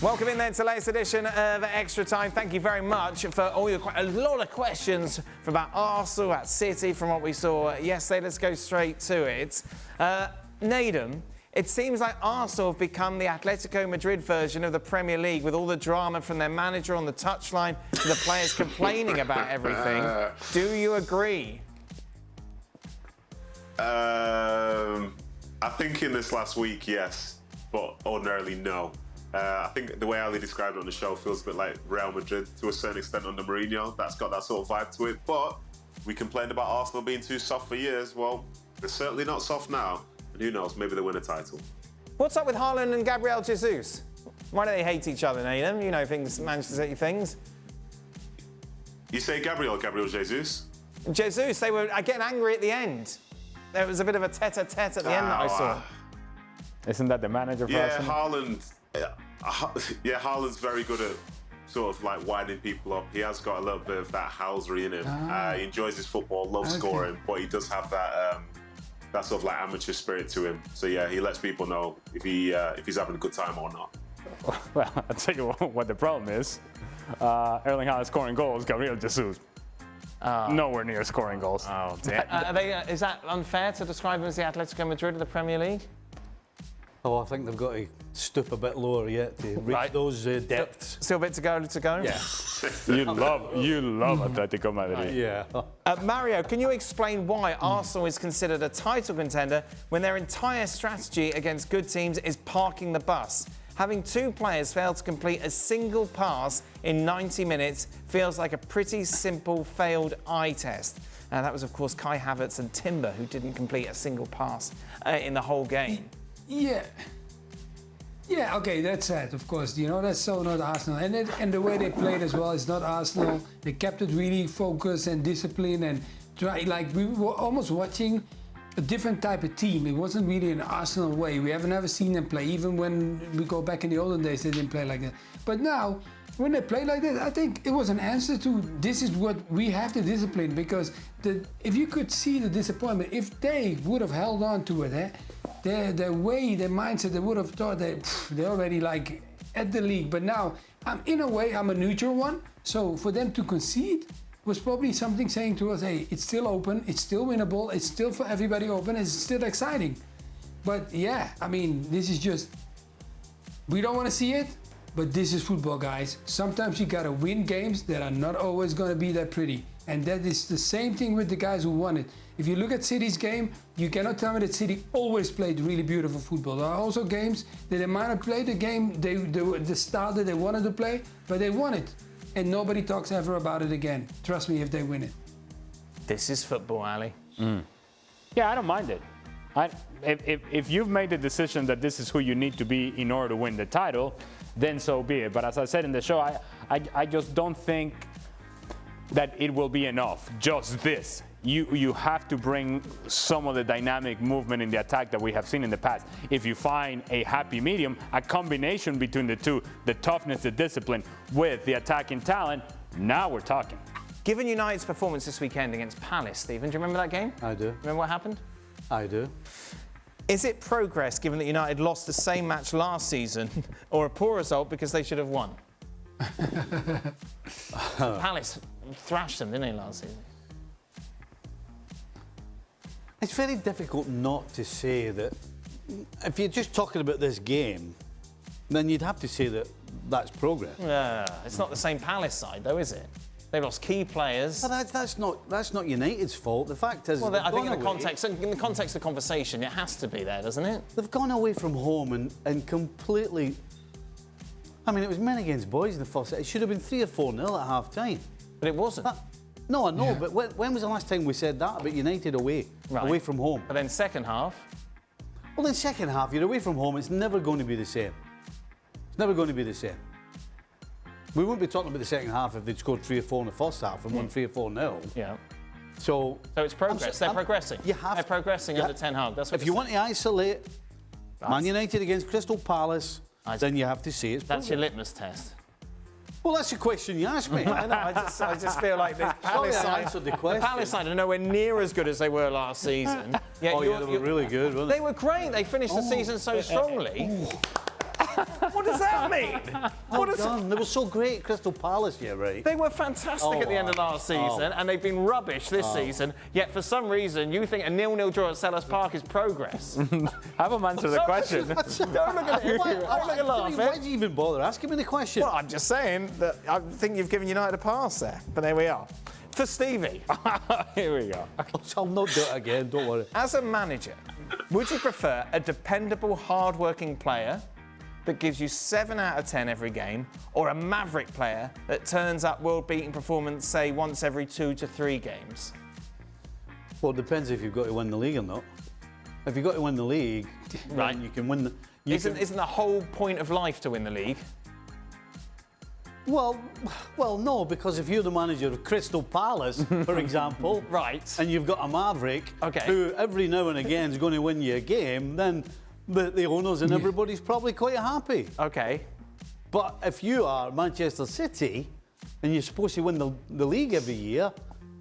Welcome in then to the latest edition of Extra Time. Thank you very much for all your a lot of questions from about Arsenal, about City, from what we saw yesterday. Let's go straight to it. Nedum, it seems like Arsenal have become the Atletico Madrid version of the Premier League, with all the drama from their manager on the touchline to the players complaining about everything. Do you agree? I think in this last week, yes, but ordinarily, no. I think the way Ali described it on the show feels a bit like Real Madrid to a certain extent under Mourinho. That's got that sort of vibe to it. But we complained about Arsenal being too soft for years. Well, they're certainly not soft now. And who knows, maybe they'll win a title. What's up with Haaland and Gabriel Jesus? Why do they hate each other, Nedum? You know things, Manchester City things. You say Gabriel Jesus? Jesus, they were getting angry at the end. There was a bit of a tete-a-tete at the end that I saw. Isn't that the manager for Yeah, Haaland. Yeah, Haaland's very good at sort of like winding people up. He has got a little bit of that housery in him. He enjoys his football, loves scoring, but he does have that that sort of like amateur spirit to him. So yeah, he lets people know if he's having a good time or not. Well, I'll tell you what the problem is. Erling Haaland scoring goals, Gabriel Jesus nowhere near scoring goals. Oh, dear. Is that unfair to describe them as the Atletico Madrid of the Premier League? Oh, I think they've got to stoop a bit lower yet to reach those depths. Still a bit to go, Yeah. You love Atletico Madrid. Yeah. Mario, can you explain why Arsenal is considered a title contender when their entire strategy against good teams is parking the bus? Having two players fail to complete a single pass in 90 minutes feels like a pretty simple failed eye test. That was, of course, Kai Havertz and Timber, who didn't complete a single pass in the whole game. Yeah, okay, that's sad, of course. You know, that's so not Arsenal. And the way they played as well is not Arsenal. They kept it really focused and disciplined and like we were almost watching a different type of team. It wasn't really an Arsenal way. We haven't ever seen them play. Even when we go back in the olden days, they didn't play like that. But now, when they play like that, I think it was an answer to this is what we have to discipline, because if you could see the disappointment, if they would have held on to it, their way, their mindset, they would have thought that they're already like at the league. But now, in a way, I'm a neutral one. So for them to concede was probably something saying to us, hey, it's still open, it's still winnable, it's still for everybody open, it's still exciting. But yeah, I mean, this is just, we don't want to see it, but this is football, guys. Sometimes you gotta win games that are not always gonna be that pretty. And that is the same thing with the guys who won it. If you look at City's game, you cannot tell me that City always played really beautiful football. There are also games that they might have played the game, the style that they wanted to play, but they won it. And nobody talks ever about it again. Trust me, if they win it. This is football, Ali. Yeah, I don't mind it. If you've made the decision that this is who you need to be in order to win the title, then so be it. But as I said in the show, I just don't think that it will be enough, just this. You have to bring some of the dynamic movement in the attack that we have seen in the past. If you find a happy medium, a combination between the two, the toughness, the discipline, with the attacking talent, now we're talking. Given United's performance this weekend against Palace, Stephen, do you remember that game? I do. Remember what happened? I do. Is it progress, given that United lost the same match last season, or a poor result because they should have won? Palace thrashed them, didn't they, last season? It's very difficult not to say that. If you're just talking about this game, then you'd have to say that that's progress. It's not the same Palace side, though, is it? They lost key players. But that's not United's fault. The fact is, well, I think in the context of the conversation, it has to be there, doesn't it? They've gone away from home and completely. I mean, it was men against boys in the first set. It should have been 3 or 4-0 at half time. But it wasn't. No, I know, but when was the last time we said that about United away from home? But then second half? Well, then second half, you're away from home, it's never going to be the same. It's never going to be the same. We wouldn't be talking about the second half if they'd scored 3 or 4 in the first half and won 3 or 4-0. Yeah. So it's progress. They're progressing. They're progressing under Ten Hag. That's what if you want to isolate Man United against Crystal Palace, then you have to say it's progress. That's your litmus test. Well, that's the question you asked me. I know. I just feel like the Palace side are nowhere near as good as they were last season. They were really good, weren't they? They were great. They finished the season so strongly. What does that mean? Well done. They were so great at Crystal Palace, yeah, right? They were fantastic at the end of last season, and they've been rubbish this season. Yet for some reason, you think a 0-0 draw at Selhurst Park is progress. Have him answer the question. Don't look at it. Don't look at laughing. Why did you even bother asking me the question? Well, I'm just saying that I think you've given United a pass there. But there we are. For Stevie, Here we go. I'll not do it again, don't worry. as a manager, would you prefer a dependable, hard-working player that gives you 7 out of 10 every game, or a maverick player that turns up world-beating performance, say, once every 2 to 3 games? Well, it depends if you've got to win the league or not. If you've got to win the league, Right. then you can win the... Isn't the whole point of life to win the league? Well, no, because if you're the manager of Crystal Palace, for example, Right. and you've got a maverick Okay. who every now and again is going to win you a game, then the owners and everybody's probably quite happy. Okay. But if you are Manchester City and you're supposed to win the league every year,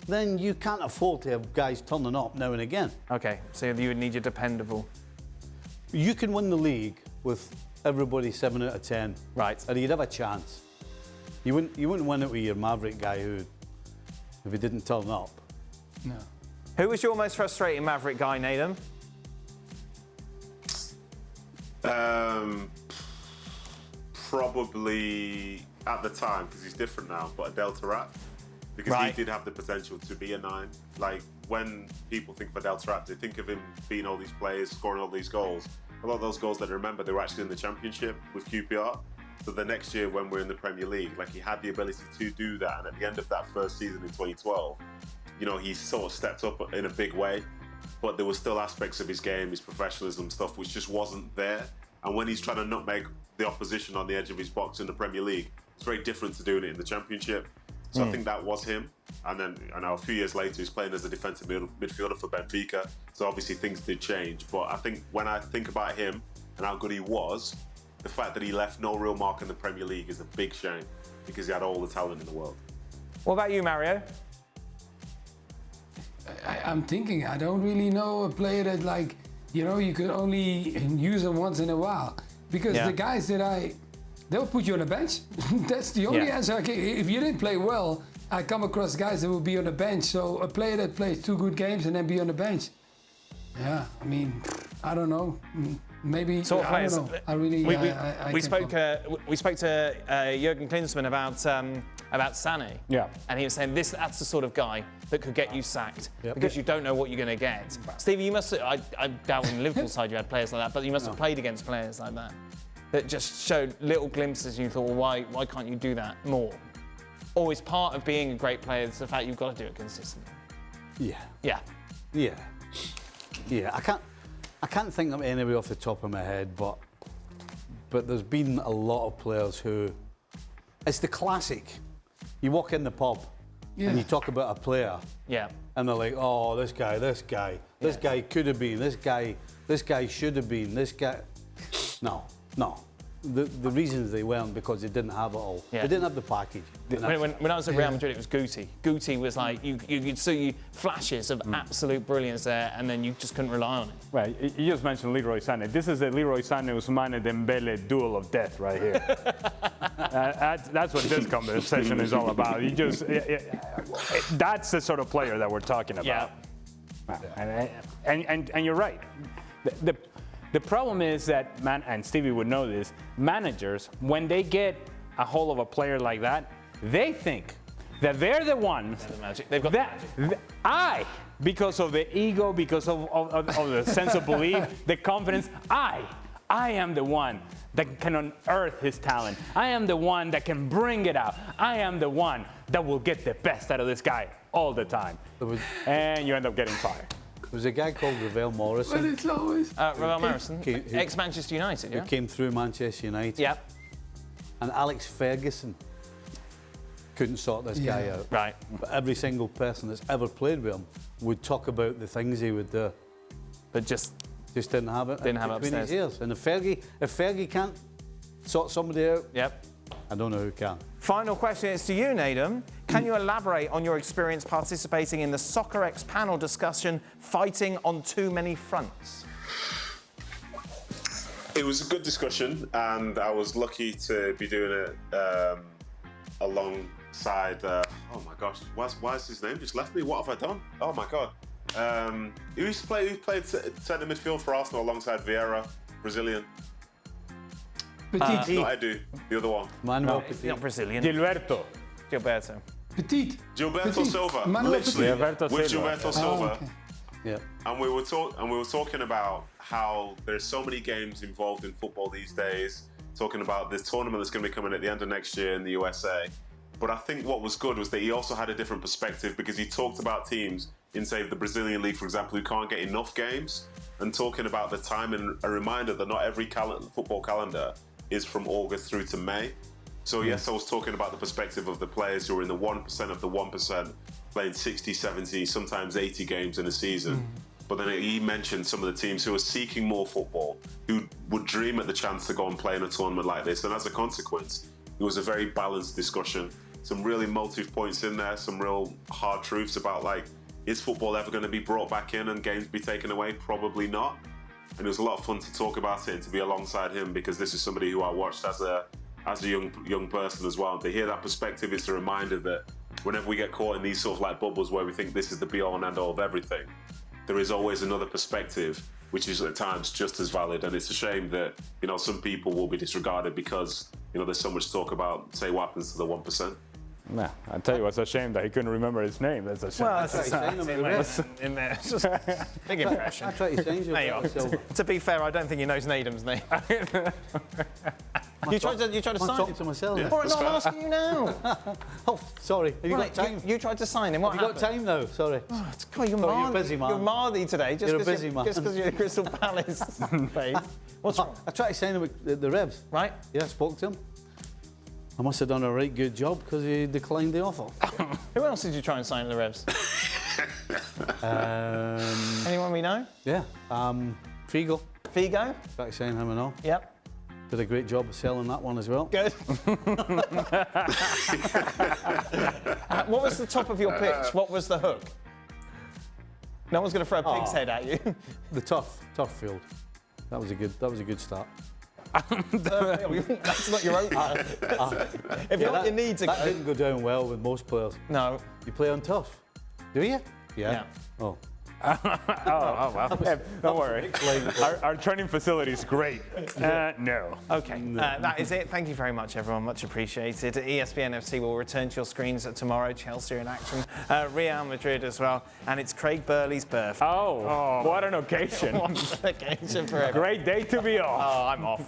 then you can't afford to have guys turning up now and again. Okay, so you would need your dependable. You can win the league with everybody 7 out of 10. Right. And you'd have a chance. You wouldn't win it with your maverick guy who, if he didn't turn up. No. Who was your most frustrating maverick guy, Nedum? Probably at the time, because he's different now, but Adel Taarabt, because Right. he did have the potential to be a 9. Like, when people think of Adel Taarabt, they think of him being all these players, scoring all these goals. A lot of those goals that I remember, they were actually in the Championship with QPR. So the next year when we're in the Premier League, like, he had the ability to do that. And at the end of that first season in 2012, you know, he sort of stepped up in a big way. But there were still aspects of his game, his professionalism stuff, which just wasn't there. And when he's trying to nutmeg the opposition on the edge of his box in the Premier League, it's very different to doing it in the Championship. So I think that was him. And then, I know, a few years later, he's playing as a defensive midfielder for Benfica. So obviously things did change. But I think when I think about him and how good he was, the fact that he left no real mark in the Premier League is a big shame, because he had all the talent in the world. What about you, Mario? I'm thinking, I don't really know a player that, like, you know, you could only use them once in a while. Because Yeah. the guys that they'll put you on the bench. That's the only Yeah. answer. If you didn't play well, I come across guys that will be on the bench. So a player that plays 2 good games and then be on the bench. Yeah, I mean, I don't know. Maybe, Sort of I players. don't know. I really, I we can't spoke to Jurgen Klinsmann about Sané. Yeah. And he was saying that's the sort of guy that could get you sacked because you don't know what you're going to get. Stevie, you must. I doubt on the Liverpool side you had players like that, but you must have played against players like that just showed little glimpses. And you thought, well, why can't you do that more? Or is part of being a great player is the fact you've got to do it consistently. Yeah. Yeah. Yeah. Yeah. I can't think of anybody off the top of my head, but there's been a lot of players who, it's the classic. You walk in the pub and you talk about a player, Yeah. and they're like, oh, this guy could have been, this guy should have been, this guy. No. The reasons they weren't because they didn't have it all. Yeah. They didn't have the package. When I was at Real Madrid, it was Guti. Guti was like, you'd see flashes of absolute brilliance there, and then you just couldn't rely on it. Right, you just mentioned Leroy Sané. This is the Leroy Sané Ousmane Dembele duel of death right here. That's what this conversation is all about. That's the sort of player that we're talking about. Yeah. And you're right. The problem is that, and Stevie would know this, managers, when they get a hold of a player like that, they think that they're the ones They've got that because of the ego, because of the sense of belief, the confidence, I am the one that can unearth his talent. I am the one that can bring it out. I am the one that will get the best out of this guy all the time. And you end up getting fired. There was a guy called Ravel But Morrison it's always. Ravel Morrison, Okay, who- ex-Manchester United, who yeah? came through Manchester United. Yep. And Alex Ferguson couldn't sort this guy out. Right. But every single person that's ever played with him would talk about the things he would do. But just Just didn't have it. Didn't have it between his upstairs. ears. And if Fergie can't sort somebody out, Yep. I don't know who can. Final question is to you, Nedum. Can you elaborate on your experience participating in the Soccerex panel discussion, Fighting on Too Many Fronts? It was a good discussion, and I was lucky to be doing it alongside. Oh my gosh, why is his name just left me? What have I done? Oh my god. Who played centre midfield for Arsenal alongside Vieira, Brazilian? Petit. Not Edu, the other one. Manuel He's Petit. not Brazilian. Gilberto. Gilberto. Petit. Gilberto Silva, Manuel literally Gilberto with Silva. Gilberto Silva. okay. Yeah. And we were talking about how there's so many games involved in football these days. Talking about this tournament that's going to be coming at the end of next year in the USA. But I think what was good was that he also had a different perspective, because he talked about teams in, say, the Brazilian league, for example, who can't get enough games, and talking about the time, and a reminder that not every football calendar is from August through to May. So yes, I was talking about the perspective of the players who are in the 1% of the 1%, playing 60, 70, sometimes 80 games in a season. But then he mentioned some of the teams who are seeking more football, who would dream at the chance to go and play in a tournament like this. And as a consequence, it was a very balanced discussion. Some really motive points in there, some real hard truths about, like, is football ever going to be brought back in and games be taken away? Probably not. And it was a lot of fun to talk about it and to be alongside him, because this is somebody who I watched as a young person as well. And to hear that perspective is a reminder that whenever we get caught in these sort of like bubbles where we think this is the be all and end all of everything, there is always another perspective which is at times just as valid. And it's a shame that, you know, some people will be disregarded because, you know, there's so much talk about, say, what happens to the 1%. Nah, I tell you, it's a shame that he couldn't remember his name. That's a shame. Well, that's in there. It's just big impression. I tried to change it. There you are. To be fair, I don't think he knows Nedum's name. You tried to sign talk him. to myself. Yeah. All right, no, I'm asking you now. Oh, sorry. Have you Right, got time? you tried to sign him. What Have you got happened? time now? Sorry. Oh, God, you're Sorry, you're a busy man. You're Mardy today. Just You're a 'cause busy man. Just because you're a Crystal Palace fan. What's wrong? I tried to sign him at the Revs. Right? Yeah, I spoke to him. I must have done a right good job because he declined the offer. Who else did you try and sign at the Revs? Anyone we know? Yeah. Figo. Figo? Tried to sign him and all. Yep. Did a great job of selling that one as well. Good. What was the top of your pitch? What was the hook? No one's going to throw a pig's head at you. The tough field. That was a good start. That's not your opener. If you want your need to that go. didn't go down well with most players. No. You play on tough. Do you? Yeah. Oh. Oh, well. Don't worry. Our training facility is great. No. Okay, that is it. Thank you very much, everyone. Much appreciated. ESPN FC will return to your screens tomorrow. Chelsea in action. Real Madrid as well. And it's Craig Burley's birthday. Oh, what an occasion. What an occasion for everyone. Great day to be off. Oh, I'm off.